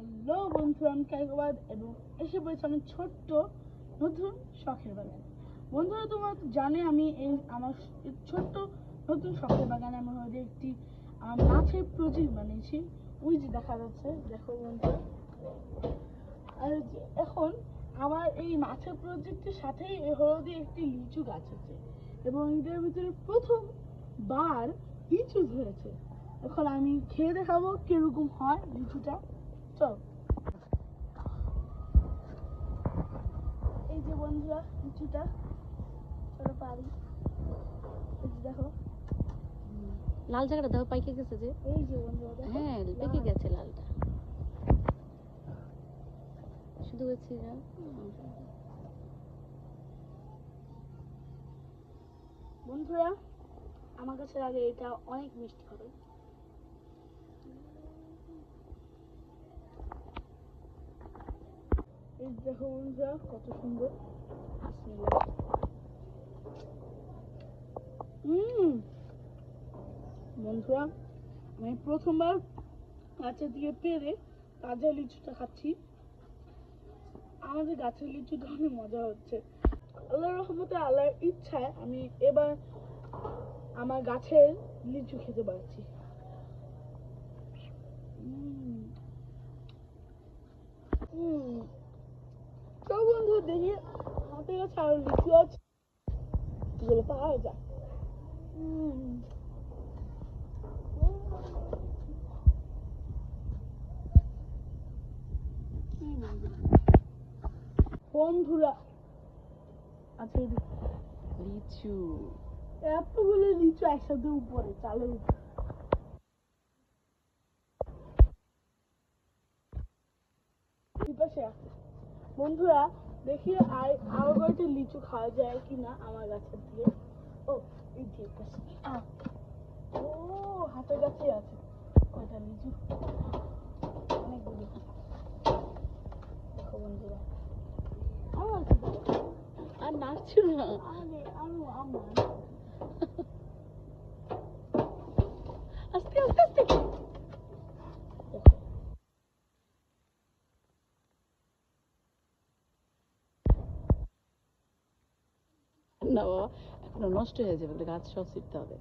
Hello বন্ধুরা, আমি কায়কবাদ এবং এসে পড়েছি আমি ছোট্ট নতুন শখের বাগানে। বন্ধুরা, তোমরা তো জানে আমি আমার ছোট্ট নতুন শখের বাগানে আমি হয়তো একটি মাছের প্রজেক্ট বানিয়েছি। ওই যে দেখা যাচ্ছে, দেখো বন্ধুরা। আর এখন আমার এই মাছের প্রজেক্টের সাথেই হলদে একটি লিচু গাছ আছে এবং এটার ভিতরে প্রথমবার লিচু ধরেছে। এখন আমি খেয়ে দেখাবো কিরকম হয় লিচুটা। চল। এই যে বন্ধুরা লিচুটা, চলো পারি। এই যে দেখো, লাল জায়গাটা দেখো পাইকে গেছে যে। এই যে বন্ধুরা দেখো, হ্যাঁ পেকে গেছে লালটা, শুধু গেছে বন্ধুরা আমার কাছে লাগে এটা অনেক মিষ্টি হবে। এই দেখো বন্ধুরা কত সুন্দর। বন্ধুরা আমি প্রথমবার গাছের দিকে পেরে তাজা লিচুটা খাচ্ছি। আমাদের গাছের লিচুটা অনেক মজা হচ্ছে। আল্লাহর রহমতে, আল্লাহর ইচ্ছায় আমি এবার আমার গাছের লিচু খেতে পারছি। তো বন্ধু দেখি আমাদের কাছে আরো লিচু আছে, এগুলো পাওয়া যায়। বন্ধুরা আচ্ছা, লিচু। এতগুলো লিচু একসাথে উপরে চালের উপরে। বন্ধুরা দেখি আরো কয়েকটা লিচু খাওয়া যায় কিনা আমার গাছের দিয়ে। ও এই ঠিক আছে। ও হাতের কাছে আছে কয়টা লিচু, অনেকগুলো। দেখো বন্ধুরা আমার আর নাচছিল না। আরে আমার আস্তে আস্তে আস্তে। না বাবা, এখনো নষ্ট হয়ে যাবে, গাছ সব ছিঁড়তে হবে।